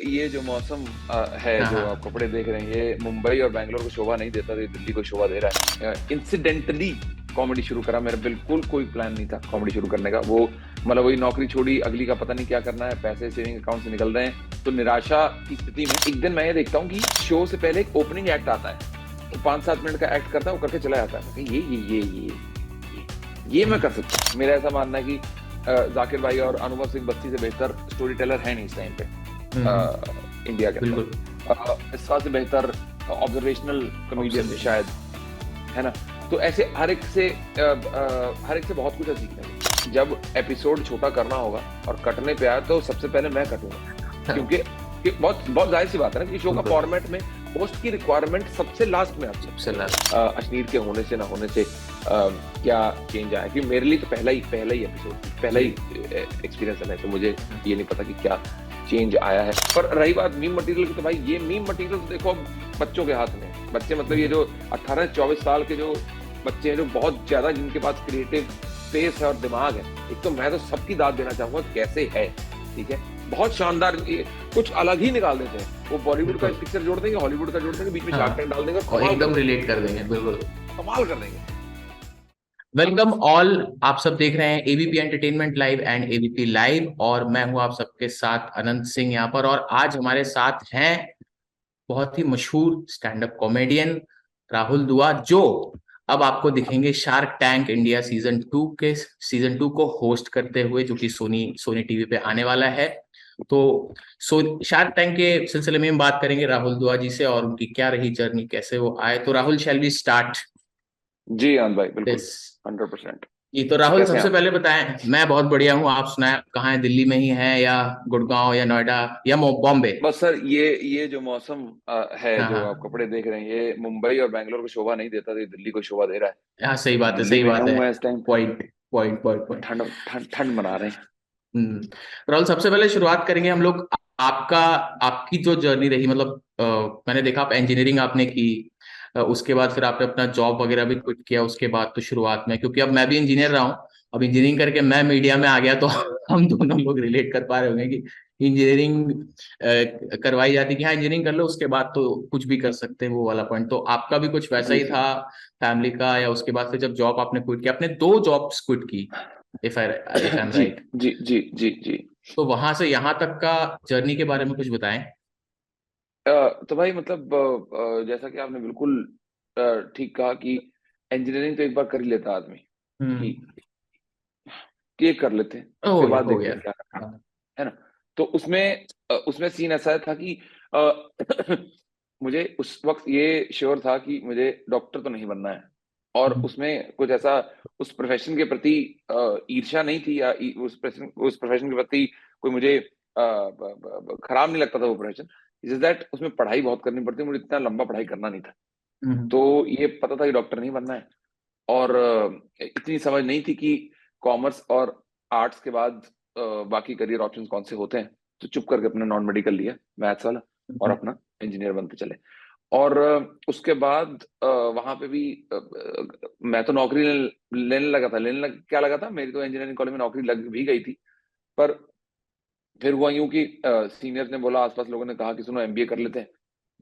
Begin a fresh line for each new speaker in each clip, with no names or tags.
ये जो मौसम है,
हाँ
जो
हाँ।
आप कपड़े देख रहे हैं, ये मुंबई और बैंगलोर को शोभा नहीं देता, तो ये दिल्ली को शोभा दे रहा है। इंसिडेंटली कॉमेडी शुरू करा, मेरा बिल्कुल कोई प्लान नहीं था कॉमेडी शुरू करने का। वो मतलब वही नौकरी छोड़ी, अगली का पता नहीं क्या करना है, पैसे सेविंग अकाउंट से निकल रहे हैं, तो निराशा की स्थिति में एक दिन मैं ये देखता हूँ कि शो से पहले एक ओपनिंग एक्ट आता है, वो 5-7 मिनट का एक्ट करता है, वो करके चला जाता है। ये मैं कर सकता हूँ। मेरा ऐसा मानना है कि जाकिर भाई और अनुभव सिंह बस्ती से बेहतर स्टोरी टेलर है नहीं इस टाइम पे
हम्म,
इंडिया के
बिल्कुल।
अंदर। इसका से बेहतर ऑब्जर्वेशनल कॉमेडियन शायद, है ना। तो ऐसे हर एक से बहुत कुछ है सीखने को। जब एपिसोड छोटा करना होगा और कटने पे आया, तो सबसे पहले मैं कटूंगा, क्योंकि बहुत बहुत जाहिर सी बात है ना कि शो का
बिल्कुल।
फॉर्मेट में होस्ट की रिक्वायरमेंट सबसे लास्ट में आती है।
सबसे लास्ट।
अश्नीर के होने से ना होने से क्या चेंज आया, क्योंकि मेरे लिए तो पहला ही एपिसोड, पहला ही एक्सपीरियंस है, तो मुझे ये नहीं पता कि क्या चेंज आया है। पर रही बात मीम मटेरियल की, तो भाई ये मीम मटेरियल तो देखो अब बच्चों के हाथ में। बच्चे मतलब ये जो 18-24 साल के जो बच्चे हैं, जो बहुत ज्यादा जिनके पास क्रिएटिव स्पेस है और दिमाग है, एक तो मैं तो सबकी दाद देना चाहूंगा कैसे है, ठीक है, बहुत शानदार। कुछ अलग ही निकाल देते हैं। वो बॉलीवुड का
बिल्कुल।
पिक्चर जोड़ देंगे, हॉलीवुड का जोड़ देंगे, बीच में शार्क
हाँ,
टैंक डाल देंगे और
और
कमाल कर
एकदम
देंगे,
रिलेट कर देंगे, बिल्कुल।
कमाल कर देंगे।
Welcome all. आप सब देख रहे हैं ABP entertainment live and ABP live, और मैं हूं आप सबके साथ अनंत सिंह यहाँ पर। और आज हमारे साथ हैं बहुत ही मशहूर स्टैंड अप कॉमेडियन राहुल दुआ, जो अब आपको दिखेंगे शार्क टैंक इंडिया सीजन 2 को होस्ट करते हुए, जो कि सोनी सोनी टीवी पे आने वाला है। तो शार्क टैंक के सिलसिले में हम बात करेंगे राहुल दुआ जी से, और उनकी क्या रही जर्नी, कैसे वो आए। तो राहुल, शैल वी स्टार्ट
जी आनंद भाई, बिल्कुल
दिस?
100%।
जी, तो राहुल
कैसे हैं
सबसे
आप?
पहले बताएं। मैं बहुत बढ़िया हूँ, आप सुनाएं, कहाँ है? दिल्ली में ही है, या गुड़गांव, या नोएडा, या बॉम्बे?
बस सर, ये जो मौसम है,
हाँ
जो आप
हाँ।
कपड़े देख रहे हैं, ये मुंबई और बैंगलोर को शोभा नहीं देता, तो ये दिल्ली को शोभा दे रहा
हाँ, सही
है।
बात है,
दिल्ली
सही
में
बात
हूँ
है।
मैं इस time,
point point point point.
ठंड ठंड ठंड मना रहे हैं।
हम्म। राहुल, सबसे पहले शुरुआत करेंगे हम लोग। आपका आपकी जो जर्नी रही, मतलब मैंने देखा आप इंजीनियरिंग आपने की, उसके बाद फिर आपने अपना जॉब वगैरह भी क्विट किया उसके बाद। तो शुरुआत में, क्योंकि अब मैं भी इंजीनियर रहा हूँ, अब इंजीनियरिंग करके मैं मीडिया में आ गया, तो हम दोनों लोग रिलेट कर पा रहे होंगे कि इंजीनियरिंग करवाई जाती कि हाँ इंजीनियरिंग कर लो, उसके बाद तो कुछ भी कर सकते हैं, वो वाला पॉइंट। तो आपका भी कुछ वैसा
जी
ही
जी
था फैमिली का, या उसके बाद फिर जब जॉब आपने क्विट किया, आपने 2 जॉब्स क्विट की, इफ आई एम
जी
राइट?
जी जी जी जी।
तो वहां से यहाँ तक का जर्नी के बारे में कुछ बताएं।
तो भाई मतलब जैसा कि आपने बिल्कुल ठीक कहा कि इंजीनियरिंग तो एक बार कर ही लेता आदमी, कि
हम्म।
ये कर लेते हैं, उसके बाद
हो
देखते
गया।
हैं क्या करना
हाँ।
है ना। तो उसमें सीन ऐसा था कि अ, मुझे उस वक्त ये श्योर था कि मुझे डॉक्टर तो नहीं बनना है, और
हम्म,
उसमें कुछ ऐसा उस प्रोफेशन के प्रति ईर्ष्या नहीं थी, या उस प्रोफेशन के प्रति कोई मुझे खराब नहीं लगता था वो प्रोफेशन। इज दैट उसमें पढ़ाई बहुत करनी पड़ती है, मुझे इतना लंबा पढ़ाई करना नहीं था।
हम्म,
तो ये पता था कि डॉक्टर नहीं बनना है, और इतनी समझ नहीं थी कि कॉमर्स और आर्ट्स के बाद बाकी करियर ऑप्शंस कौन से होते हैं। तो चुप करके अपना नॉन मेडिकल लिया, मैथ्स वाला, और
हम्म,
अपना इंजीनियर बनते चले। और उसके बाद वहां पे भी मैं तो नौकरी लेने लगा था, क्या लगा था, मेरी तो इंजीनियरिंग कॉलेज में नौकरी लग भी गई थी। पर फिर हुआ यूं कि सीनियर ने बोला, आसपास लोगों ने कहा कि सुनो एमबीए कर लेते हैं,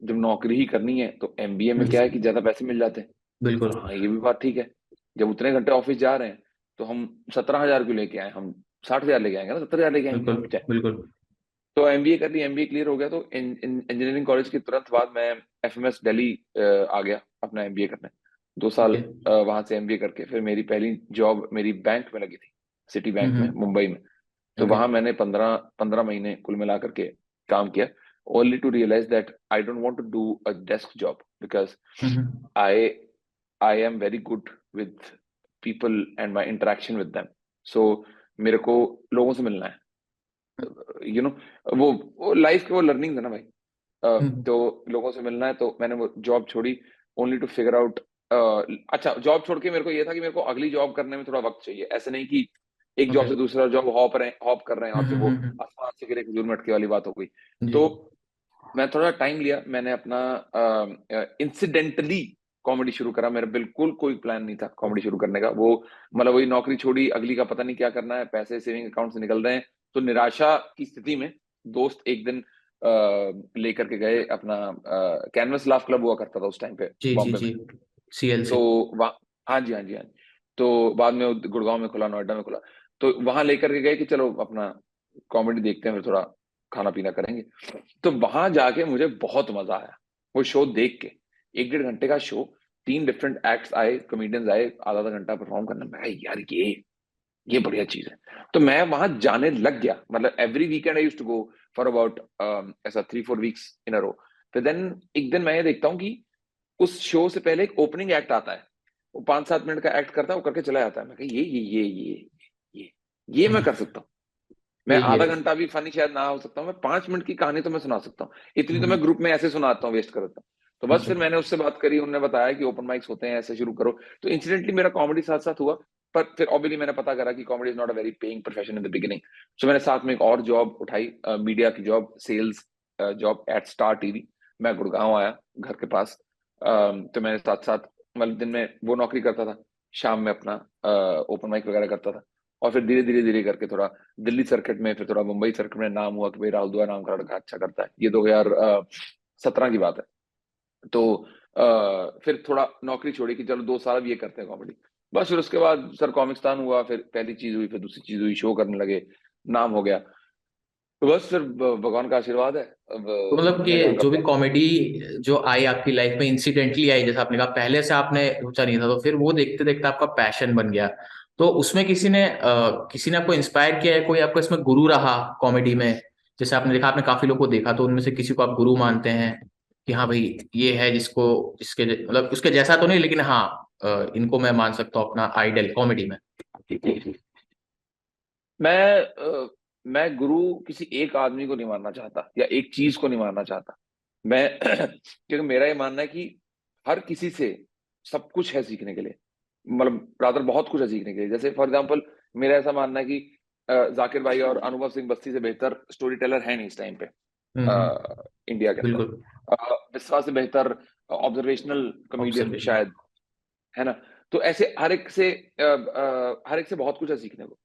जब नौकरी ही करनी है तो एमबीए में क्या है कि
हम्म,
ज्यादा पैसे मिल जाते हैं।
बिल्कुल।
हाँ, ये भी बात ठीक है। जब उतने घंटे ऑफिस जा रहे हैं, तो हम 17,000 क्यों लेके आए, हम 60,000 लेके आएंगे ना, 70,000 लेके आएंगे
बिल्कुल।
चाहे।
बिल्कुल।
तो एमबीए कर ली, एमबीए क्लियर हो गया, तो इंजीनियरिंग कॉलेज के तुरंत बाद मैं एफएमएस दिल्ली आ गया अपना एमबीए करने। 2 साल
ओके।
वहां से एमबीए करके फिर मेरी पहली जॉब मेरी बैंक में लगी थी, सिटी बैंक में,
हम्म।
मुंबई में। तो
ओके।
वहां मैंने 15 महीने कुल मिला करके काम किया, only to realize that I don't want to do a desk job, because
hmm.
I I am very good with people and my interaction with them. So मेरे को लोगों से मिलना है, यू नो, वो लाइफ की वो लर्निंग है ना भाई।
हम्म,
तो लोगों से मिलना है, तो मैंने वो जॉब छोड़ी, ओनली टू फिगर आउट। अच्छा, जॉब छोड़ के मेरे को ये था कि मेरे को अगली जॉब करने में थोड़ा वक्त चाहिए, ऐसे नहीं कि एक जॉब
ओके।
से दूसरा जॉब हॉप कर रहे हैं, और फिर वो आसमान से गिरे खजूर में अटके वाली बात हो गई।
जी।
तो मैं थोड़ा टाइम लिया, मैंने अपना इंसिडेंटली कॉमेडी शुरू करा, मेरा बिल्कुल कोई प्लान नहीं था कॉमेडी शुरू करने का। वो मतलब वही नौकरी छोड़ी, अगली का पता नहीं क्या करना है, पैसे सेविंग अकाउंट से निकल रहे हैं, तो निराशा की स्थिति में दोस्त एक दिन लेकर के गए अपना कैनवस लाफ क्लब हुआ करता था उस टाइम पे
जी जी
बॉम्बे में।
जी। CLC।
तो वहाँ, हाँ जी हाँ जी हाँ जी। तो बाद में वो गुड़गांव में खुला, नोएडा में खुला। तो वहां लेकर के गए कि चलो अपना कॉमेडी देखते हैं, फिर थोड़ा खाना पीना करेंगे। तो वहां जाके मुझे बहुत मजा आया वो शो देख के। 1-1.5 घंटे का शो, 3 डिफरेंट एक्ट्स आए, कॉमेडियंस आए, आधा आधा घंटा परफॉर्म करना। मैं कहा, यार ये बढ़िया चीज है। तो मैं वहां जाने लग गया, मतलब every weekend I used to go for about ऐसा 3-4 वीक्स इन अ रो। फिर देन एक दिन मैं ये देखता हूँ कि उस शो से पहले एक ओपनिंग एक्ट आता है, वो 5-7 मिनट का एक्ट करता है, वो करके चला जाता है। मैं कहा, ये ये मैं कर सकता हूँ। मैं
यही है।
आधा घंटा भी फनी शायद ना हो सकता हूँ, मैं 5 मिनट की कहानी तो मैं सुना सकता हूँ। इतनी तो
हम्म,
मैं ग्रुप में ऐसे सुनाता हूँ, वेस्ट कर देता हूँ। तो बस
अच्छा।
फिर मैंने उससे बात करी, उन्होंने बताया कि ओपन माइक्स होते हैं, ऐसे शुरू करो। तो इंसिडेंटली मेरा कॉमेडी साथ साथ हुआ। पर फिर ऑब्वियसली मैंने पता करा कि comedy is not a very paying profession in the beginning. So मैंने साथ में एक और जॉब उठाई, मीडिया की job, sales job at Star TV. मैं गुड़गांव आया घर के पास। तो मैंने साथ साथ, मतलब दिन में वो नौकरी करता था, शाम में अपना ओपन माइक वगैरह करता था। और फिर धीरे धीरे धीरे करके थोड़ा दिल्ली सर्किट में, फिर थोड़ा मुंबई सर्किट में नाम हुआ कि भाई राहुल दुआ नाम का लड़का अच्छा करता है। ये 2017 की बात है। तो फिर थोड़ा नौकरी छोड़ी कि चलो 2 साल अब ये करते हैं कॉमेडी। बस फिर उसके बाद सर कॉमिक्सतान हुआ, फिर पहली चीज हुई, फिर दूसरी चीज हुई, शो करने लगे, नाम हो गया। तो बस फिर भगवान का आशीर्वाद है। अब
तो मतलब कि
भगवान का
जो भी
प्यार।
कॉमेडी जो आई आपकी लाइफ में इंसिडेंटली आई, जैसा आपने कहा पहले से आपने सोचा नहीं था, तो फिर वो देखते देखते आपका पैशन बन गया। तो उसमें किसी ने आपको इंस्पायर किया है, कोई आपका इसमें गुरु रहा कॉमेडी में? जैसे आपने देखा, आपने काफी लोगों को देखा, तो उनमें से किसी को आप गुरु मानते हैं कि हाँ भाई ये है मतलब उसके जैसा तो नहीं, लेकिन हाँ इनको मैं मान सकता हूँ अपना आइडल कॉमेडी में।
मैं मैं गुरु किसी एक आदमी को नहीं मानना चाहता, या एक चीज को नहीं मानना चाहता। मैं क्योंकि मेरा ये मानना है कि हर किसी से सब कुछ है सीखने के लिए। मतलब रादर बहुत कुछ है सीखने के लिए। जैसे फॉर एग्जांपल, मेरा ऐसा मानना है कि जाकिर भाई और अनुभव सिंह बस्ती से बेहतर स्टोरी टेलर है नहीं इस टाइम पे इंडिया के अंदर।
बिल्कुल।
विश्वास से बेहतर ऑब्जर्वेशनल कॉमेडियन
ऑब्जर्वेशन।
शायद, है ना। तो ऐसे हर एक से बहुत कुछ है सीखने को।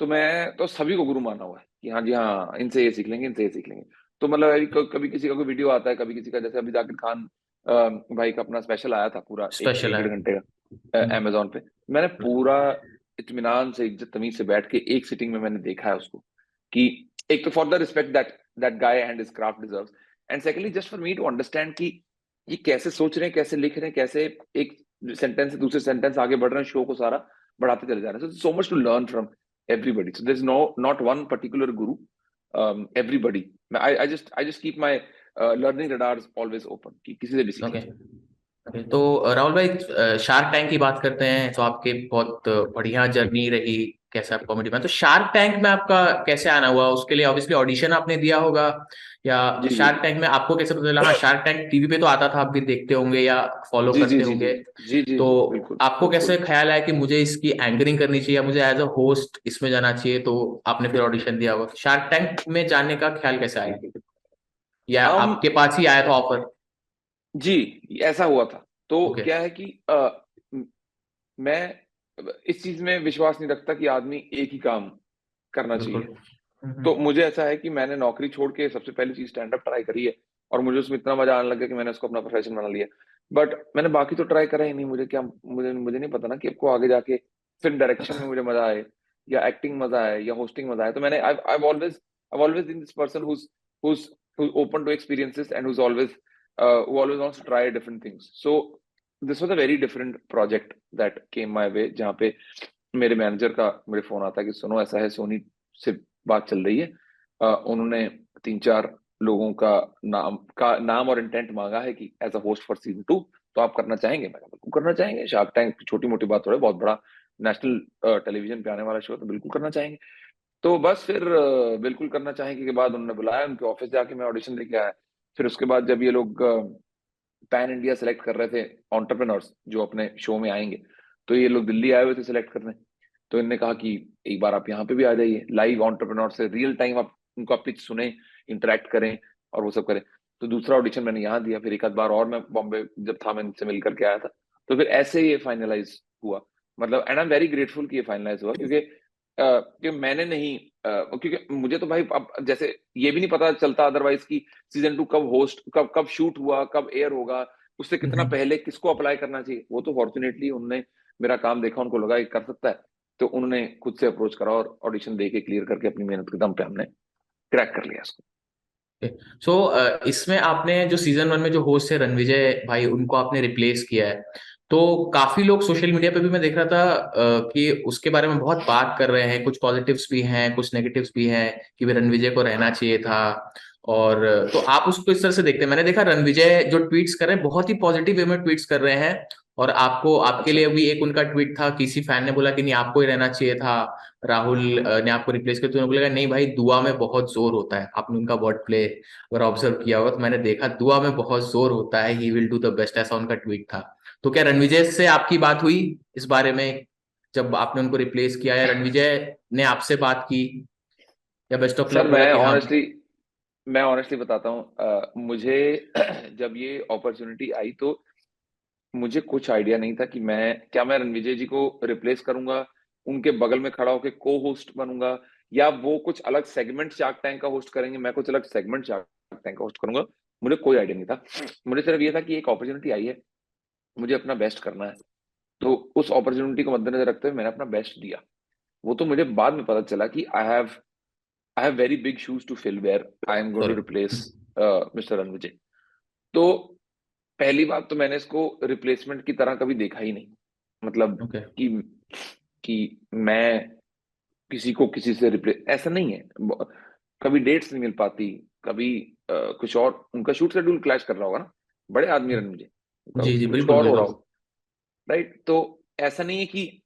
तो मैं तो सभी को गुरु माना हुआ है कि हाँ जी हाँ, इनसे ये सीख लेंगे, इनसे ये सीख लेंगे। तो मतलब अभी कभी किसी का कोई वीडियो आता है, कभी किसी का, जैसे अभी जाकिर खान भाई का अपना स्पेशल आया था पूरा एक
स्पेशल
एक
है।
1.5 घंटे का अमेजोन पे। मैंने पूरा इत्मीनान से, इज्जत तमीज से बैठ के एक सिटिंग में मैंने देखा है उसको। कि एक तो for the respect that that guy and his craft deserves, and secondly just for me to understand कि ये कैसे सोच रहे हैं, कैसे लिख रहे हैं, कैसे एक सेंटेंस से दूसरे सेंटेंस आगे बढ़ रहे हैं, शो को सारा बढ़ाते चले जा रहे हैं। So much to learn from everybody. So there's not one particular guru. Everybody. I just keep my learning radars always open कि किसी से भी सीख
ओके।
लीजिए।
तो राहुल भाई, शार्क टैंक की बात करते हैं, तो आपके बहुत बढ़िया जर्नी रही, कैसे आप कॉमेडी में। तो शार्क टैंक में आपका कैसे आना हुआ? उसके लिए ऑब्वियसली ऑडिशन आपने दिया होगा, या
जी जी
शार्क टैंक में आपको कैसे पता चला? हाँ, शार्क टैंक टीवी पे तो आता था, आप भी देखते होंगे या फॉलो
जी जी
करते
जी जी
होंगे।
जी जी
तो
जी बिल्कुल
आपको कैसे
बिल्कुल।
ख्याल आया कि मुझे इसकी एंकरिंग करनी चाहिए, या मुझे एज अ होस्ट इसमें जाना चाहिए? तो आपने फिर ऑडिशन दिया होगा। शार्क टैंक में जाने का ख्याल कैसे आया, या
um,
आपके पास ही आया था ऑफर?
जी, ऐसा हुआ था। तो
ओके।
क्या है कि मैं इस चीज में विश्वास नहीं रखता कि आदमी एक ही काम करना
बिल्कुल।
चाहिए। तो मुझे ऐसा है कि मैंने नौकरी छोड़ के सबसे पहली चीज स्टैंड अप ट्राई करी है। और मुझे उसमें इतना मजा आने लगा कि मैंने उसको अपना प्रोफेशन बना लिया। बट मैंने बाकी तो ट्राई करा ही नहीं। मुझे नहीं पता ना कि आपको आगे जाके फिल्म डायरेक्शन में मुझे मजा आए, या एक्टिंग मजा आए, या होस्टिंग मजा आए। तो मैंने I've always been this person who's who's open to experiences, and who always wants to try different things. So this was a very different project that came my way, जहाँ पे मेरे मैनेजर का मेरे phone आता है कि सुनो ऐसा है, सोनी से बात चल रही है। उन्होंने 3-4 लोगों का नाम और इंटेंट मांगा है कि as a host for season 2। तो आप करना चाहेंगे? मैंने कहा, बिल्कुल करना चाहेंगे। शार्क टैंक छोटी मोटी बात हो रही है, बहुत बड़ा नेशनल टेलीविजन पे आने वाला शो है, तो बिल्कुल करना चाहेंगे। तो बस फिर बिल्कुल करना चाहेंगे के बाद उन्होंने बुलाया, उनके ऑफिस जाके मैं ऑडिशन देके आया। फिर उसके बाद जब ये लोग पैन इंडिया सेलेक्ट कर रहे थे एंटरप्रेन्योर्स जो अपने शो में आएंगे, तो ये लोग दिल्ली आए हुए थे सेलेक्ट करने। तो इनने कहा कि एक बार आप यहाँ पे भी आ जाइए, लाइव एंटरप्रेन्योर से रियल टाइम आप उनका पिच सुने, इंटरेक्ट करें, और वो सब करें। तो दूसरा ऑडिशन मैंने यहाँ दिया। फिर एक आध बार और मैं बॉम्बे जब था, मैं इनसे मिल करके आया था। तो फिर ऐसे ये फाइनलाइज हुआ। मतलब and I am very grateful कि ये फाइनलाइज हुआ, क्योंकि कि मैंने नहीं, क्योंकि मुझे तो भाई अब जैसे ये भी नहीं पता चलता अदरवाइज कि सीजन 2 कब होस्ट, कब कब शूट हुआ, कब एयर होगा, उससे कितना पहले किसको अप्लाई करना चाहिए। वो तो फॉर्चुनेटली उनने मेरा काम देखा, उनको लगा ये कर सकता है, तो उन्होंने खुद से अप्रोच करा और ऑडिशन दे के क्लियर करके अपनी मेहनत के दम पे हमने क्रैक कर लिया इसको।
सो इसमें आपने जो सीजन 1 में जो होस्ट है रणविजय भाई, उनको आपने रिप्लेस किया है। तो काफी लोग सोशल मीडिया पे भी मैं देख रहा था कि उसके बारे में बहुत बात कर रहे हैं, कुछ पॉजिटिव्स भी हैं कुछ नेगेटिव्स भी हैं कि वे रणविजय को रहना चाहिए था। और तो आप उसको इस तरह से देखते हैं? मैंने देखा रणविजय जो ट्वीट्स कर रहे हैं बहुत ही पॉजिटिव वे में ट्वीट्स कर रहे हैं। और आपको, आपके
अच्छा।
लिए भी एक उनका ट्वीट था, किसी फैन ने बोला कि नहीं आपको ही रहना चाहिए था, राहुल ने आपको रिप्लेस किया, तो उन्होंने बोला नहीं भाई दुआ में बहुत जोर होता है। आपने उनका वर्ड प्ले अगर ऑब्जर्व किया होगा तो मैंने देखा दुआ में बहुत जोर होता है, he will do the best, ऐसा उनका ट्वीट था। तो क्या रणविजय से आपकी बात हुई इस बारे में जब आपने उनको रिप्लेस किया, या रणविजय ने आपसे बात की, या बेस्ट ऑफ
सर
लक बोला कि हाँ?
मैं ऑनेस्टली बताता हूँ, मुझे जब ये अपॉर्चुनिटी आई तो मुझे कुछ आइडिया नहीं था कि मैं रणविजय जी को रिप्लेस करूंगा, उनके बगल में खड़ा होकर को होस्ट बनूंगा, या वो कुछ अलग सेगमेंट शार्क टैंक का होस्ट करेंगे, मैं कुछ अलग सेगमेंट शार्क टैंक का होस्ट करूंगा। मुझे कोई आइडिया नहीं था। मुझे सिर्फ ये था कि एक अपॉर्चुनिटी आई है, मुझे अपना बेस्ट करना है, तो उस अपॉर्चुनिटी को मद्देनजर रखते हुए मैंने अपना बेस्ट दिया। वो तो मुझे बाद में पता चला कि I have very big shoes to fill where I am going to
sorry.
Replace mister Rannvijay. तो पहली बात तो मैंने इसको रिप्लेसमेंट की तरह कभी देखा ही नहीं, मतलब
ओके।
कि मैं किसी को किसी से रिप्लेस, ऐसा नहीं है। कभी डेट्स नहीं मिल पाती, कभी कुछ और उनका शूट शेड्यूल क्लैश कर रहा होगा ना, बड़े आदमी रन मुझे, उनका
जी जी,
कुछ तो
बिल्कुल
और हो रहा
बिल्कुल।
हो, राइट। तो ऐसा नहीं है कि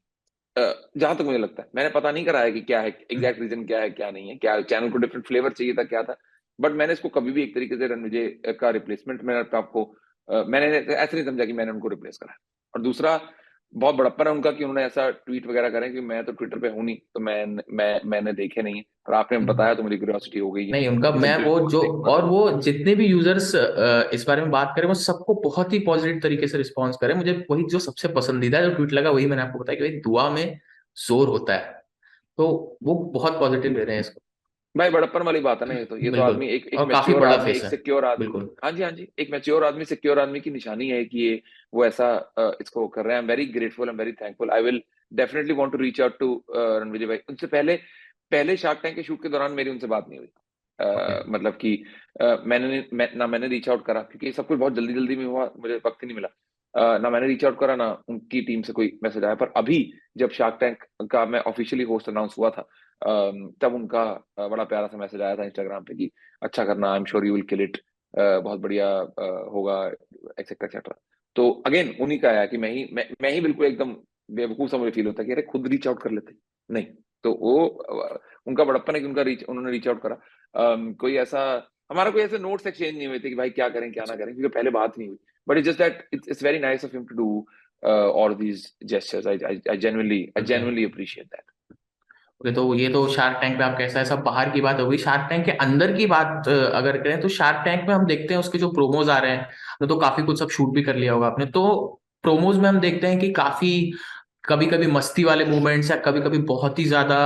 जहां तक मुझे लगता है मैंने पता नहीं करा है कि क्या है एग्जैक्ट रीजन, क्या है क्या नहीं है, क्या चैनल को डिफरेंट फ्लेवर चाहिए था, क्या था। बट मैंने इसको कभी भी एक तरीके से रणविजय का रिप्लेसमेंट, मैंने आपको मैंने ऐसे नहीं समझा कि मैंने उनको रिप्लेस करा है। और दूसरा, बहुत बड़प्पन है उनका कि उन्होंने ऐसा ट्वीट वगैरह करें, कि मैं तो ट्विटर पे हूं नहीं, तो मैंने देखे नहीं है, और आपने बताया तो मुझे क्यूरियोसिटी हो गई है
नहीं उनका,
इस
मैं वो
इंटरव्यू को
जो,
देखूंगा
और
तो।
वो जितने भी यूजर्स इस बारे में बात करें वो सबको बहुत ही पॉजिटिव तरीके से रिस्पॉन्स करें। मुझे वही जो सबसे पसंदीदा जो ट्वीट लगा वही मैंने आपको बताया कि भाई दुआ में जोर होता है। तो वो बहुत पॉजिटिव ले रहे हैं इसको।
भाई बड़प्पन वाली बात है ना, ये तो
बिल्कुल।
आदमी एक
और काफी
मैच्योर
बड़ा
आदमी,
फेस
एक
है।
सिक्योर आदमी।
बिल्कुल।
हाँ जी, हाँ जी, एक मैच्योर आदमी, सिक्योर आदमी की निशानी है कि ये वो ऐसा इसको कर रहे हैं। I am very grateful, I am very thankful, I will definitely want to reach out to Ranvijay भाई। उनसे पहले पहले शार्क टैंक के शूट के दौरान मेरी उनसे बात नहीं हुई।
ओके।
मतलब कि मैंने रीच आउट करा, क्योंकि सब कुछ बहुत जल्दी जल्दी में हुआ, मुझे वक्त ही नहीं मिला। ना मैंने रीच आउट करा, ना उनकी टीम से कोई मैसेज आया। पर अभी जब शार्क टैंक का मैं ऑफिशियली होस्ट अनाउंस हुआ था, तब उनका बड़ा प्यारा सा मैसेज आया था इंस्टाग्राम पे कि अच्छा करना, I am sure you will kill it, बहुत बढ़िया होगा, एक्सेट्रा एक्सेट्रा। तो अगेन उन्हीं का आया कि मैं ही बिल्कुल एकदम बेवकूफ सा मुझे फील होता है कि अरे खुद रीच आउट कर लेते। नहीं, तो वो उनका बड़प्पन है कि उन्होंने रीच आउट करा। कोई ऐसा, हमारा कोई ऐसे नोट्स एक्सचेंज नहीं हुए थे कि भाई क्या करें क्या ना करें, क्योंकि पहले बात नहीं हुई। But it's just that it's very nice of him to do all these gestures. I
okay.
Genuinely appreciate that.
Okay, तो ये तो शार्क टैंक पे आप कैसा है, सब बाहर की बात हो गई। शार्क टैंक के अंदर की बात अगर करें तो शार्क टैंक में हम देखते हैं उसके जो प्रोमोज आ रहे हैं, तो काफी कुछ सब शूट भी कर लिया होगा आपने। तो प्रोमोज में हम देखते हैं कि काफी कभी कभी मस्ती वाले मूवमेंट्स, या कभी कभी बहुत ही ज्यादा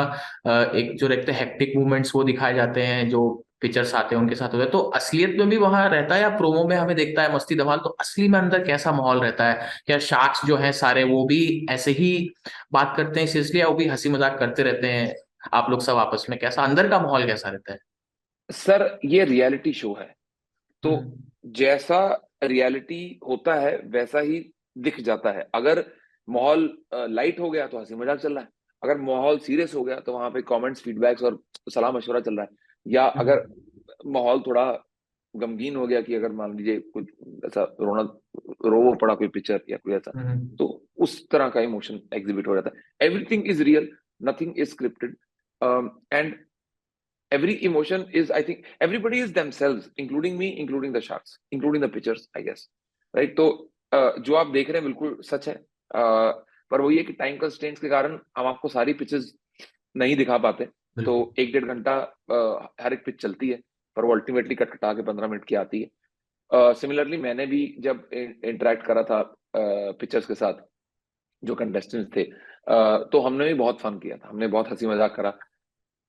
एक जो रहते हैं हेक्टिक मूवमेंट्स वो दिखाए जाते हैं, जो पिक्चर्स आते हैं उनके साथ होता है। तो असलियत में भी वहां रहता है, या प्रोमो में हमें देखता है मस्ती धमाल, तो असली में अंदर कैसा माहौल रहता है? क्या शार्क्स जो है सारे वो भी ऐसे ही बात करते हैं इसलिए, वो भी हंसी मजाक करते रहते हैं? आप लोग सब आपस में कैसा, अंदर का माहौल कैसा रहता है?
सर ये रियलिटी शो है, तो
हम्म।
जैसा रियलिटी होता है वैसा ही दिख जाता है। अगर माहौल लाइट हो गया तो हंसी मजाक चल रहा है, अगर माहौल सीरियस हो गया तो वहां पे कमेंट्स, फीडबैक्स और सलाह मशवरा चल रहा है। या अगर
हम्म।
माहौल थोड़ा गमगीन हो गया, कि अगर मान लीजिए कुछ ऐसा रोना, रो वो पड़ा कोई पिक्चर या कोई ऐसा,
हम्म।
तो उस तरह का इमोशन एग्जिबिट हो जाता है। Everything is real, nothing is scripted, and every emotion is, I think everybody is themselves, including me, including the sharks, including the pitchers, I guess, right? तो जो आप देख रहे हैं बिल्कुल सच है। पर वही है कि टाइम कंस्ट्रेंट्स के कारण हम आपको सारी पिचेस नहीं दिखा पाते। तो
बिल्कुल।
1-1.5 घंटा हर एक पिच चलती है, पर वो अल्टीमेटली कट कटा के 15 मिनट की आती है। सिमिलरली मैंने भी जब इंटरेक्ट करा था पिचर्स के साथ, जो कंटेस्टेंट्स थे, तो हमने भी बहुत फन किया था, हमने बहुत हंसी मजाक करा।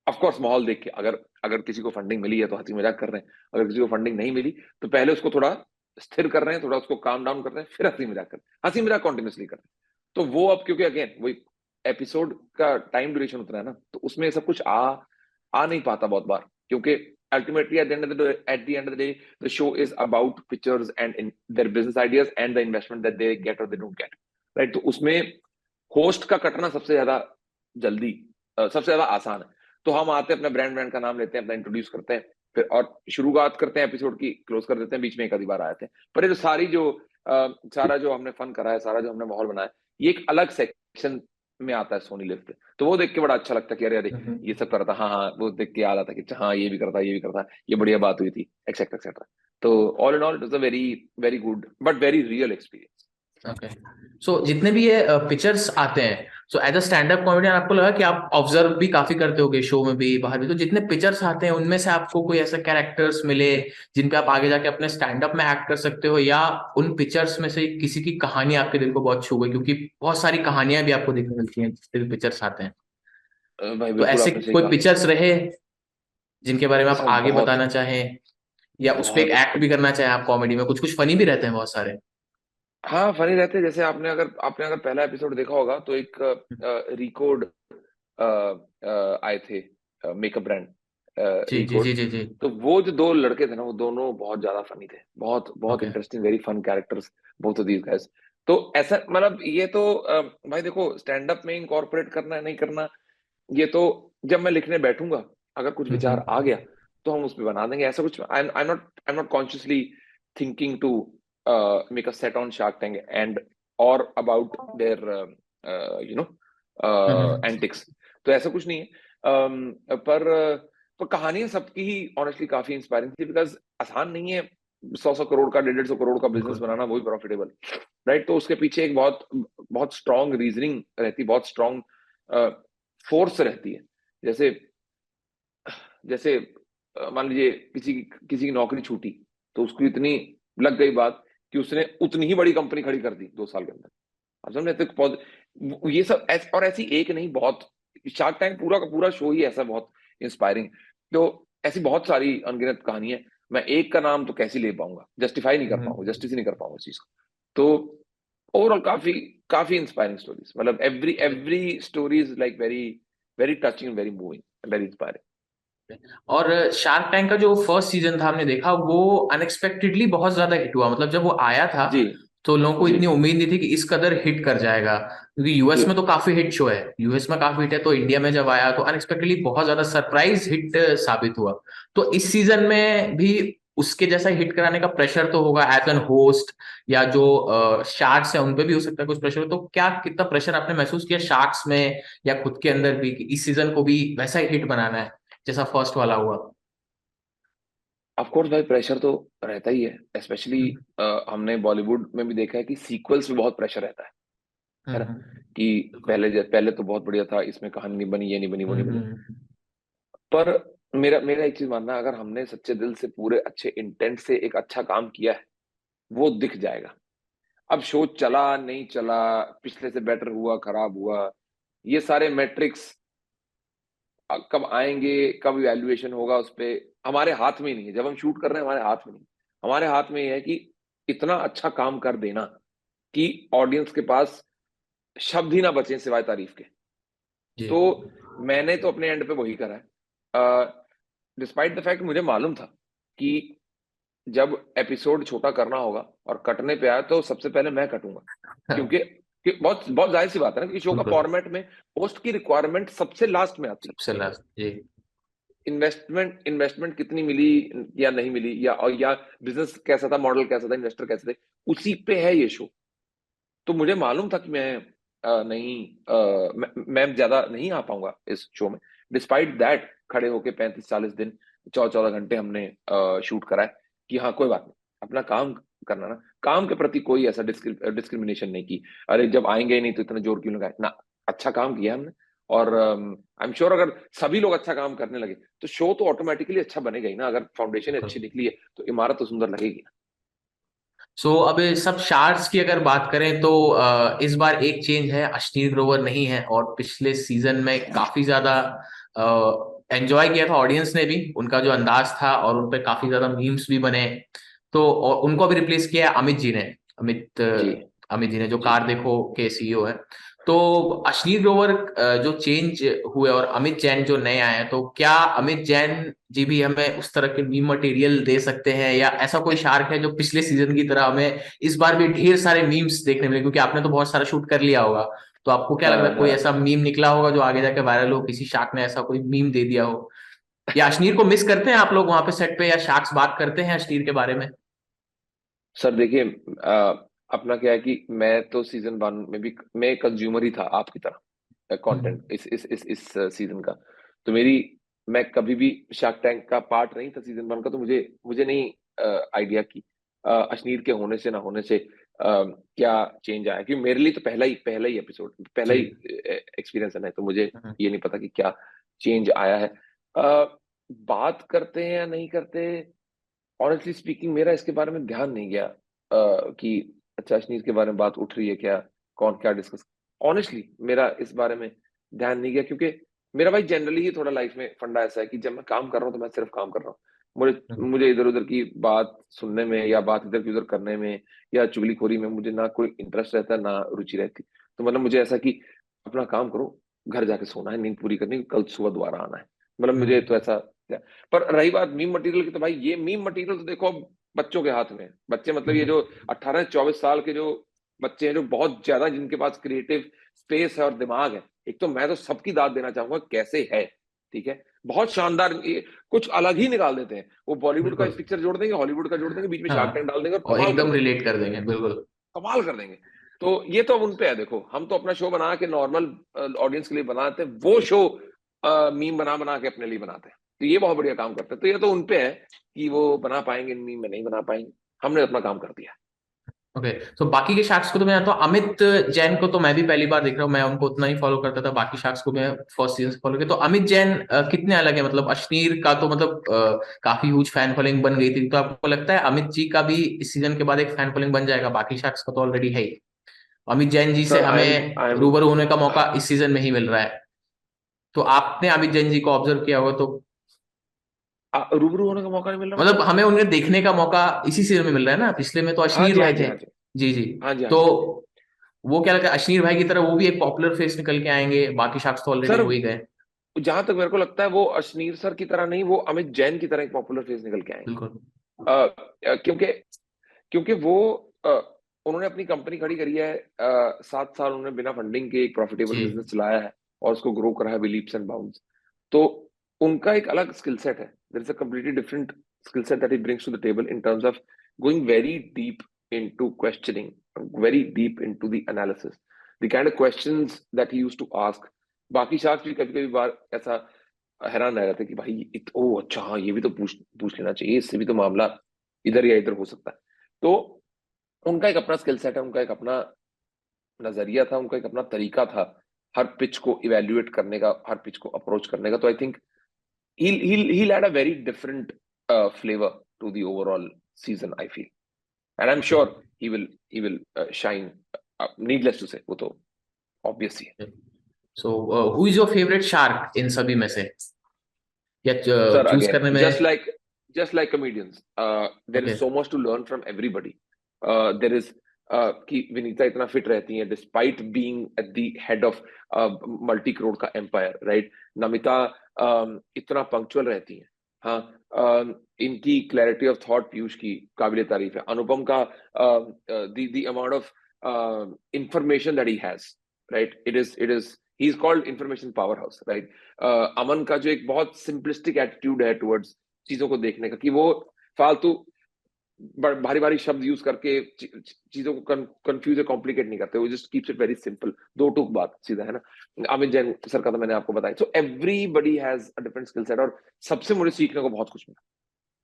ऑफ कोर्स माहौल देख के, अगर अगर किसी को फंडिंग मिली है तो हंसी मजाक कर रहे हैं, अगर किसी को फंडिंग नहीं मिली तो पहले उसको थोड़ा स्थिर कर रहे हैं, थोड़ा उसको काम डाउन कर रहे हैं, फिर हंसी मजाक कर रहे हैं, हंसी मजाक कॉन्टिन्यूसली कर रहे हैं। तो वो अब क्योंकि अगेन वही एपिसोड का टाइम ड्यूरेशन उतना है ना, तो उसमें सब कुछ आ नहीं पाता बहुत बार, क्योंकि ultimately at the end of the day the show is about pictures and their business ideas and the investment that they get और दे डोंट गेट, राइट। तो उसमें होस्ट का कटना सबसे ज्यादा जल्दी, सबसे ज्यादा आसान है। तो हम आते हैं, अपना ब्रांड ब्रांड का नाम लेते हैं, अपना इंट्रोड्यूस करते हैं, फिर और शुरुआत करते हैं एपिसोड की, क्लोज कर देते हैं, बीच में एक आधी बार आए थे। पर ये जो सारी जो सारा जो हमने फन करा है, सारा जो हमने माहौल बनाया, ये एक अलग सेक्शन में आता है सोनी लिव पे। तो वो देख के बड़ा अच्छा लगता है कि अरे अरे ये सब करता, हाँ हाँ, वो देख के याद आता है कि हाँ ये भी करता, ये भी करता, ये बढ़िया बात हुई थी, एक्सेट्रा एक्सेट्रा। तो all in all it was a very very good but very real experience.
Okay. So जितने भी ये पिक्चर्स आते हैं, so as a stand up comedian आपको लगा कि आप ऑब्जर्व भी काफी करते होगे शो में भी बाहर भी, तो जितने पिक्चर्स आते हैं उनमें से आपको कोई ऐसे कैरेक्टर्स मिले जिन पे आप आगे जाके अपने स्टैंड अप में एक्ट कर सकते हो, या उन पिक्चर्स में से किसी की कहानी आपके दिल को बहुत छू गई? क्योंकि बहुत सारी कहानियां भी आपको देखने मिलती हैं जितने भी पिक्चर्स आते हैं।
भाई
तो
बिल्कुल
ऐसे
आपने सही
कोई
कहा।
पिक्चर्स रहे जिनके बारे में आप
सर
आगे
बहुत
बताना चाहें, या उस पे एक
बहुत
एक्ट भी करना चाहें आप? कॉमेडी में कुछ कुछ फनी भी रहते हैं बहुत सारे।
हाँ फनी रहते हैं। जैसे आपने अगर पहला एपिसोड देखा होगा तो एक रिकोड आए थे, मेकअप ब्रांड
जी जी
रिकोड।
जी जी जी।
तो वो जो दो लड़के थे ना, वो दोनों बहुत ज्यादा फनी थे, बहुत बहुत
okay.
Interesting, very fun characters, both of these guys. तो ऐसा मतलब ये तो भाई देखो, स्टैंड अप में इनकॉर्पोरेट करना है नहीं करना, ये तो जब मैं लिखने बैठूंगा, अगर कुछ विचार आ गया तो हम उस पर बना देंगे। ऐसा कुछ I am not consciously thinking to make a set on Shark Tank and और about their you know antics. तो ऐसा कुछ नहीं है। पर कहानियां सबकी ही ऑनेस्टली काफी इंस्पायरिंग थी, बिकॉज आसान नहीं है 100 100 करोड़ का, 150 करोड़ का बिजनेस
बिल्कुल।
बनाना, वही प्रॉफिटेबल, राइट। तो उसके पीछे एक बहुत बहुत स्ट्रांग रीजनिंग रहती, बहुत स्ट्रांग फोर्स रहती है। जैसे जैसे मान लीजिए किसी किसी की नौकरी छूटी, तो उसको इतनी लग गई बात कि उसने उतनी ही बड़ी कंपनी खड़ी कर दी 2 साल के अंदर। आप समझ रहे हैं? तो ये सब और ऐसी एक नहीं, बहुत, शार्क टैंक पूरा का पूरा शो ही ऐसा बहुत इंस्पायरिंग। तो ऐसी बहुत सारी अनगिनत कहानियां, मैं एक का नाम तो कैसे ले पाऊंगा, जस्टिफाई नहीं कर पाऊंगा, जस्टिस ही नहीं कर पाऊंगा उस चीज को। तो ओवरऑल काफी काफी इंस्पायरिंग स्टोरीज, मतलब every every story is like very very touching, very moving, very inspiring.
और शार्क टैंक का जो फर्स्ट सीजन था हमने देखा, वो अनएक्सपेक्टेडली बहुत ज्यादा हिट हुआ। मतलब जब वो आया था
जी
तो लोगों को
जी
इतनी उम्मीद नहीं थी कि इस कदर हिट कर जाएगा, क्योंकि यूएस
जी।
में तो काफी हिट शो है, यूएस में काफी हिट है। तो इंडिया में जब आया तो अनएक्सपेक्टेडली बहुत ज्यादा सरप्राइज हिट साबित हुआ। तो इस सीजन में भी उसके जैसा हिट कराने का प्रेशर तो होगा एज एन होस्ट, या जो शार्क्स है उन पे भी हो सकता है कुछ प्रेशर। तो क्या कितना प्रेशर आपने महसूस किया शार्क्स में या खुद के अंदर भी कि इस सीजन को भी वैसा ही हिट बनाना है जैसा फर्स्ट वाला हुआ?
ऑफ कोर्स भाई, प्रेशर तो रहता ही है, स्पेशली
हम्म
हमने बॉलीवुड में भी देखा है कि सीक्वल्स में बहुत प्रेशर रहता है ना। कि
बिल्कुल।
पहले तो बहुत बढ़िया था, इसमें कहानी नहीं बनी, ये नहीं बनी, वो नहीं बनी।
हम्म।
पर मेरा मेरा एक चीज मानना है, अगर हमने सच्चे दिल से, पूरे अच्छे इंटेंट से एक अच्छा काम किया है, वो दिख जाएगा। अब शो चला नहीं चला, पिछले से बेटर हुआ खराब हुआ, ये सारे मैट्रिक्स कब आएंगे, कब इवैल्यूएशन होगा उस पे, हमारे हाथ में ही नहीं है। जब हम शूट कर रहे हैं, हमारे हाथ में नहीं, हमारे हाथ में ये है कि इतना अच्छा काम कर देना कि ऑडियंस के पास शब्द ही ना बचे सिवाय तारीफ के।
जी।
तो मैंने तो अपने एंड पे वही करा है। डिस्पाइट द फैक्ट मुझे मालूम था कि जब एपिसोड छोटा करना होगा और कटने पे आया तो सबसे पहले मैं कटूंगा, क्योंकि बहुत बहुत जाहिर सी बात है ना कि शो का
बिल्कुल।
फॉर्मेट में होस्ट की रिक्वायरमेंट सबसे लास्ट में आती है।
सबसे लास्ट जी।
इन्वेस्टमेंट कितनी मिली या नहीं मिली, या बिजनेस कैसा था, मॉडल कैसा था, इन्वेस्टर कैसे थे, उसी पे है ये शो। तो मुझे मालूम था कि मैं ज्यादा नहीं आ पाऊंगा इस शो में। डिस्पाइट दैट खड़े होके 35 40 दिन, 14 14 घंटे हमने शूट करा है कि हाँ कोई बात नहीं, अपना काम करना ना, काम के प्रति कोई ऐसा डिस्क्रिमिनेशन नहीं की, अरे जब आएंगे ही नहीं तो इतना जोर क्यों लगाए ना। अच्छा काम किया हमने, और आई एम श्योर अगर सभी लोग अच्छा काम करने लगे तो शो तो ऑटोमेटिकली अच्छा बनेगा ही ना। अगर फाउंडेशन
बिल्कुल।
अच्छी निकली है तो इमारत तो सुंदर लगेगी ना।
अब सब शार्क्स की अगर बात करें तो इस बार एक चेंज है, अश्नीर ग्रोवर नहीं है। और पिछले सीजन में काफी ज्यादा एंजॉय किया था ऑडियंस ने भी, उनका जो अंदाज था और उन पर काफी ज्यादा मीम्स भी बने। तो और उनको अभी रिप्लेस किया है अमित जी ने। अमित
जी
अमित जी ने, जो
जी
कार देखो के सीईओ है। तो अश्लील ग्रोवर जो चेंज हुए और अमित जैन जो नए आए हैं, तो क्या अमित जैन जी भी हमें उस तरह के मीम मटेरियल दे सकते हैं, या ऐसा कोई शार्क है जो पिछले सीजन की तरह हमें इस बार भी ढेर सारे मीम्स देखने मिले, क्योंकि आपने तो बहुत सारा शूट कर लिया होगा। तो आपको क्या लग रहा
हाँ
है, कोई
हाँ।
ऐसा मीम निकला होगा जो आगे जाके वायरल हो, किसी शार्क ने ऐसा कोई मीम दे दिया हो? या अश्नीर को मिस करते हैं आप लोग वहां पे सेट पे, या शार्क्स बात करते हैं अश्नीर के बारे में?
सर देखिए, अपना क्या है कि मैं तो सीजन 1 में भी मैं कंज्यूमर ही था आपकी तरह
हम्म।
कंटेंट इस सीजन का। तो मैं कभी भी शार्क टैंक का पार्ट नहीं था सीजन 1 का, तो मुझे मुझे नहीं आइडिया कि अश्नीर के होने से ना होने से क्या चेंज आया, क्योंकि मेरे लिए तो पहला ही एपिसोड, पहला
जी।
ही एक्सपीरियंस है ना, तो मुझे
हम्म।
ये नहीं पता कि क्या चेंज आया है। बात करते हैं या नहीं करते, ऑनेस्टली स्पीकिंग मेरा इसके बारे में ध्यान नहीं गया कि अच्छा अश्नीर के बारे में बात उठ रही है क्या, कौन क्या डिस्कस। ऑनेस्टली मेरा इस बारे में ध्यान नहीं गया, क्योंकि मेरा भाई जनरली ही थोड़ा लाइफ में फंडा ऐसा है कि जब मैं काम कर रहा हूँ तो मैं सिर्फ काम कर रहा हूँ। मुझे
हम्म।
मुझे इधर उधर की बात सुनने में या बात इधर की उधर करने में या चुगलीखोरी में मुझे ना कोई इंटरेस्ट रहता ना रुचि रहती। तो मतलब मुझे ऐसा कि अपना काम करो, घर जाके सोना है, नींद पूरी करनी है, कल सुबह दोबारा आना है। मतलब मुझे तो
हम्म।
ऐसा। पर रही बात मीम मटेरियल की, तो भाई ये मीम मटेरियल तो देखो अब बच्चों के हाथ में है। बच्चे मतलब ये
हम्म।
जो 18 24 साल के जो बच्चे हैं, जो बहुत ज्यादा जिनके पास क्रिएटिव स्पेस है और दिमाग है, एक तो मैं तो सबकी दाद देना चाहूंगा कैसे है। ठीक है, बहुत शानदार, कुछ अलग ही निकाल देते हैं। वो बॉलीवुड का
बिल्कुल।
इस पिक्चर जोड़ देंगे, हॉलीवुड का जोड़ देंगे, बीच में शार्क टैंक
हाँ,
डाल देंगे और
और
कमाल कर
एकदम
देंगे।
रिलेट कर देंगे, बिल्कुल।
कमाल कर देंगे। तो ये तो अब उन पे है। देखो हम तो अपना शो बना के नॉर्मल ऑडियंस के लिए बनाते हैं, वो शो मीम बना बना के अपने लिए बनाते हैं। तो ये बहुत बढ़िया काम करते हैं। तो ये तो उन पे है कि वो बना पाएंगे मीम में नहीं बना पाएंगे। हमने अपना काम कर दिया।
ओके। तो बाकी के शार्क्स को तो मैं जानता हूँ, अमित जैन को तो मैं भी पहली बार देख रहा हूँ, मैं उनको उतना ही फॉलो करता था, बाकी शार्क्स को मैं फर्स्ट सीजन से फॉलो किया। तो अमित जैन कितने अलग है? मतलब अश्नीर का तो मतलब काफी ह्यूज फैन फॉलोइंग बन गई थी, तो आपको लगता है अमित जी का भी इस सीजन के बाद एक फैन फॉलोइंग बन जाएगा? बाकी शार्क्स का तो ऑलरेडी है ही। अमित जैन जी से
सर
हमें
आई एम
रूबरू होने का मौका इस सीजन में ही मिल रहा है। तो आपने अमित जैन जी को ऑब्जर्व किया होगा, तो
रूबरू होने का मौका नहीं मिल रहा
मतलब
मतलब।
हमें उन्हें देखने का मौका इसी सीजन में मिल रहा है ना, पिछले में तो
हाँ
अश्नीर
जी हाँ
भाई
जी
थे।
हाँ जी
जी जी।
हाँ जी हाँ
तो
जी।
वो क्या लगता है, अश्नीर भाई की तरह वो भी एक पॉपुलर फेस निकल के आएंगे? बाकी शख्स तो ऑलरेडी
सर
हो ही गए।
जहां तक मेरे को लगता है वो अश्नीर सर की तरह नहीं, वो अमित जैन की तरह एक पॉपुलर फेस निकल के आएंगे।
बिल्कुल।
क्योंकि क्योंकि वो अ, उन्होंने अपनी कंपनी खड़ी करी है। 7 साल उन्होंने बिना फंडिंग के एक प्रॉफिटेबल
जी।
बिजनेस चलाया है और उसको ग्रो करा है लीप्स एंड बाउंड्स। तो उनका एक अलग स्किल सेट है। There is a completely different skill set that he brings to the table in terms of going very deep into questioning, very deep into the analysis, the kind of questions that he used to ask. बाकी शायद भी कभी कभी बार ऐसा हैरान रह जाते कि भाई ओ अच्छा हाँ ये भी तो पूछ पूछ लेना चाहिए, इससे भी तो मामला इधर या इधर हो सकता है। तो उनका एक अपना स्किल सेट है, उनका एक अपना नजरिया था, उनका एक अपना तरीका था हर पिच को इवेल्युएट करने का, हर पिच को अप्रोच करने का। तो I think he'll add a very different flavor to the overall season, I feel, and I'm
okay.
sure he will shine. Needless to say, वो तो obvious ही है।
So who is your favourite shark in सभी में से, या
Sir,
choose
again,
करने में?
just like comedians, there
okay.
is so much to learn from everybody. There is कि विनीता इतना फिट रहती हैं despite being at the head of multi crore का एम्पायर, राइट। नमिता इतना पंक्चुअल रहती हैं। हाँ, इनकी क्लैरिटी ऑफ थॉट पीयूष की काबिल तारीफ है। अनुपम का the amount of information that he has, right, it is he is called information power house, right. Aman का जो एक बहुत सिंपलिस्टिक एटीट्यूड है टुवर्ड्स चीजों को देखने का, कि वो फालतू भारी भारी शब्द यूज करके चीजों को कंफ्यूज या कॉम्प्लिकेट नहीं करते, वो just keeps it very simple, दो टूक बात सीधा है ना। अमित जैन सर का तो मैंने आपको बताया। So everybody has a different skill set, और सबसे मुझे सीखने को बहुत कुछ मिला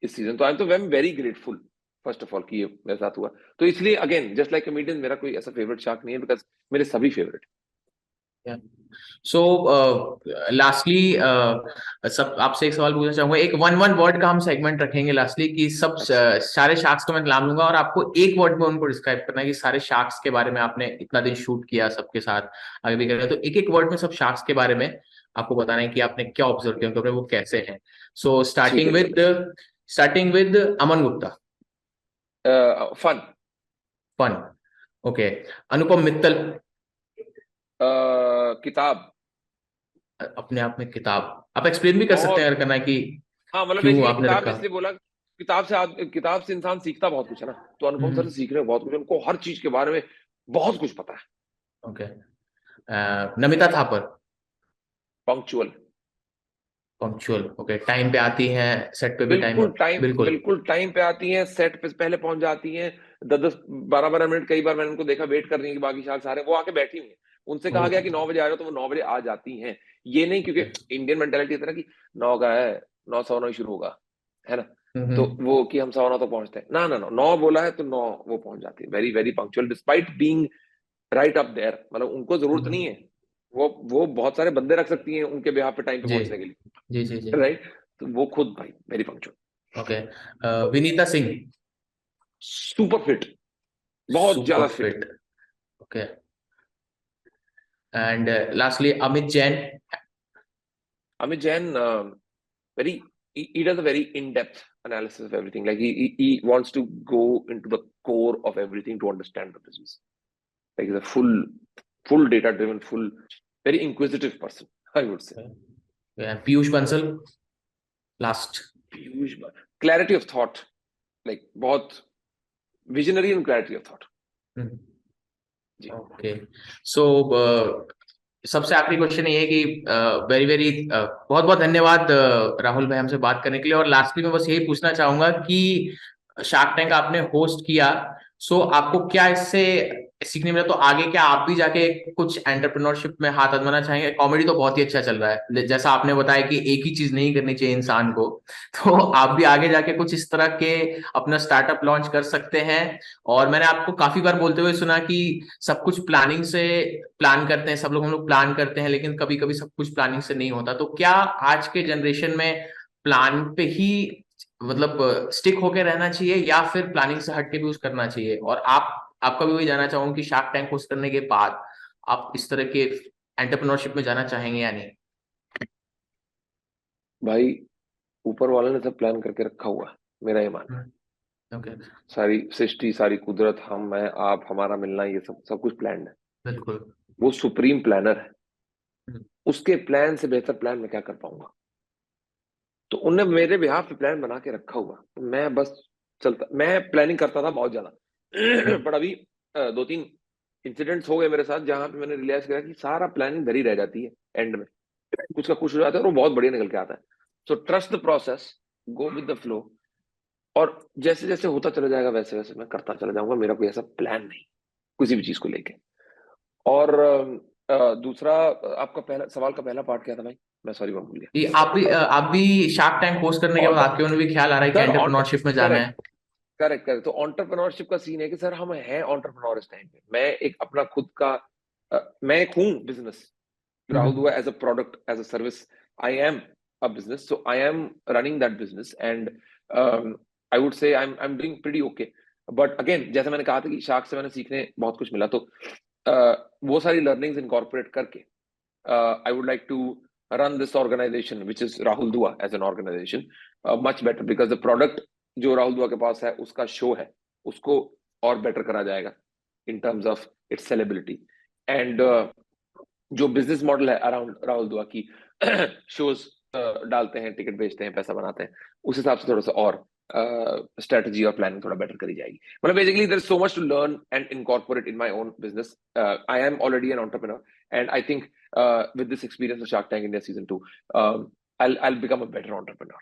इस सीजन। तो आई एम तो very very grateful first of all कि ये मेरे साथ हुआ। तो इसलिए अगेन जस्ट लाइक कमेडियन, मेरा कोई ऐसा फेवरेट शार्क नहीं है, बिकॉज मेरे सभी फेवरेट।
सो लास्टली सब आपसे एक सवाल पूछना चाहूंगा, एक वन वन वर्ड का हम सेगमेंट रखेंगे लास्टली कि सब सारे शार्क्स को मैं नाम लूंगा और आपको एक वर्ड में उनको डिस्क्राइब करना है कि सारे शार्क्स के बारे में आपने इतना दिन शूट किया सबके साथ, आगे भी कर रहे हैं, तो एक एक वर्ड में सब शार्क्स के बारे में आपको बताना है कि आपने क्या ऑब्जर्व किया, उनके वो कैसे हैं। सो
ठीक है
starting with Aman Gupta.
Fun.
Fun. Okay. Anupam Mittal.
किताब।
अपने आप में किताब, आप एक्सप्लेन भी कर सकते हैं
बहुत।
अगर करना है कि
हाँ मतलब
क्यों
बेसिकली
आपने
किताब
रखा।
इसलिए बोला, किताब से इंसान सीखता बहुत कुछ है ना, तो अनुपम सर
हम्म।
से सीखने को बहुत कुछ, उनको हर चीज के बारे में बहुत कुछ पता है।
Okay. Namita Thapar.
Punctual.
Punctual. Okay, time पे आती हैं, सेट पे भी टाइम। बिल्कुल।
बिल्कुल टाइम पे आती हैं, सेट पे पहले पहुंच जाती हैं। 10 10 12 12 मिनट कई बार मैंने उनको देखा वेट कर रही है कि बाकी शायद सारे वो आके बैठी हुई हैं। उनसे कहा गया कि 9 बजे आ जाओ तो वो 9 बजे आ जाती हैं। ये नहीं क्योंकि
ओके।
इंडियन मेंटेलिटी इस तरह की, 9 का है, 9 9 शुरू होगा, है ना, तो
हम्म।
वो कि हम 9 9 तो पहुंचते हैं ना, ना, ना, 9 बोला है तो 9 वो पहुंच जाती है, very very punctual despite being right up there, मतलब उनको जरूरत नहीं है, वो बहुत सारे बंदे रख सकती हैं उनके बिहाफ पे टाइम पे
जी
पहुंचने के लिए,
जी जी जी।
राइट, तो वो खुद भाई very punctual.
Okay. Vinita Singh.
Super fit, बहुत ज्यादा
super
fit.
Fit. Okay. And lastly Amit Jain.
Amit Jain, very he does a very in-depth analysis of everything. Like he wants to go into the core of everything to understand the business. Like he's a full data driven, full very inquisitive person, I would say.
Piyush Bansal last.
Piyush, clarity of thought, like बहुत visionary and clarity of thought. जी।
Okay. So सबसे आखिरी question ये है कि very very बहुत बहुत धन्यवाद राहुल भाई हमसे बात करने के लिए, और लास्टली मैं बस यही पूछना चाहूंगा कि शार्क टैंक आपने होस्ट किया, सो आपको क्या इससे सीखने मिला, तो आगे क्या आप भी जाके कुछ एंटरप्रेन्योरशिप में हाथ आजमाना चाहेंगे? कॉमेडी तो बहुत ही अच्छा चल रहा है, जैसा आपने बताया कि एक ही चीज नहीं करनी चाहिए इंसान को, तो आप भी आगे जाके कुछ इस तरह के अपना स्टार्टअप लॉन्च कर सकते हैं। और मैंने आपको काफी बार बोलते हुए सुना कि सब कुछ प्लानिंग से प्लान करते हैं, सब लोग हम लोग प्लान करते हैं, लेकिन कभी कभी सब कुछ प्लानिंग से नहीं होता, तो क्या आज के जनरेशन में प्लान पे ही मतलब स्टिक होके रहना चाहिए या फिर प्लानिंग से हट के भी कुछ करना चाहिए? और आपका भी वही जानना चाहूंगा कि शार्क टैंक होस्ट करने के बाद आप इस तरह के एंटरप्रेन्योरशिप में जाना चाहेंगे या नहीं?
भाई ऊपर वाले ने सब प्लान करके रखा हुआ है, मेरा ये मानना है।
ओके।
सारी सृष्टि, सारी कुदरत, हम, मैं, आप, हमारा मिलना, ये सब सब कुछ प्लान है।
बिल्कुल।
वो सुप्रीम प्लानर है।
हम्म।
उसके प्लान से बेहतर प्लान मैं क्या कर पाऊंगा? तो उनने मेरे बिहाफ पे प्लान बना के रखा हुआ, तो मैं बस चलता, मैं प्लानिंग करता था बहुत ज्यादा।
हम्म।
पर अभी 2 3 इंसिडेंट्स हो गए मेरे साथ जहां पे मैंने रियलाइज किया कि सारा प्लानिंग धरी रह जाती है, एंड में कुछ का कुछ हो जाता है और वो बहुत बढ़िया निकल के आता है। So trust the process, go with the flow, और जैसे जैसे होता चला जाएगा वैसे वैसे मैं करता चला जाऊंगा। मेरा कोई ऐसा प्लान नहीं किसी भी चीज को लेके। और दूसरा, आपका पहला सवाल का पहला पार्ट क्या था भाई? मैं सॉरी, मैं भूल गया।
ये आप भी शार्क टैंक होस्ट करने के बाद आपके मन में भी ख्याल आ रहा है कि
सर
एंटरप्रेन्योरशिप में जाना है?
करेक्ट, करेक्ट, तो ऑन्टरप्रनोरशिप का सीन है कि सर हम हैं ऑन्टरप्रनोर इस टाइम पे। मैं एक अपना खुद का मैं एक हूँ business, Rahul
hmm.
Dua as a product, as a service, I am a business, so I am running that business, and I would say I am doing pretty okay. But again जैसे मैंने कहा था कि शार्क से मैंने सीखने बहुत कुछ मिला, तो वो सारी लर्निंग्स इनकॉर्पोरेट करके I would like to run this organization, which is Rahul Dua as an organization, much better because the product जो राहुल दुआ के पास है, उसका शो है, उसको और बेटर करा जाएगा in terms of its sellability, and जो बिजनेस मॉडल है अराउंड राहुल दुआ की, शोज डालते हैं, टिकट बेचते हैं, पैसा बनाते हैं, उस हिसाब से थोड़ा सा और स्ट्रेटजी और प्लानिंग थोड़ा बेटर करी जाएगी। मतलब basically there is so much to learn and incorporate in my own business. I am already an entrepreneur and I think with this experience of Shark Tank India season 2, I'll become a better entrepreneur.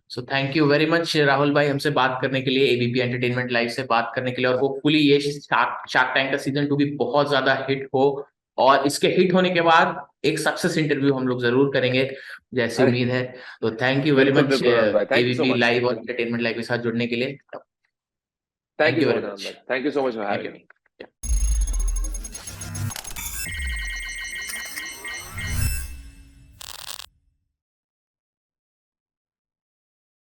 So thank you very much Rahul भाई हमसे बात करने के लिए, ABP entertainment live से बात करने के लिए, और होपफुली ये शार्क टैंक का सीजन 2 भी बहुत ज्यादा हिट हो, और इसके हिट होने के बाद एक सक्सेस इंटरव्यू हम लोग जरूर करेंगे जैसी
अरे
उम्मीद है। तो थैंक यू वेरी
बिल्कुल
मच
बिल्कुल आनंद भाई, thank you so
ABP
much,
live और एंटरटेनमेंट लाइव के साथ जुड़ने के लिए।
Thank
thank
you
you
so
very
much Anand
much.
भाई, thank you so much for
thank
having
you.
Me.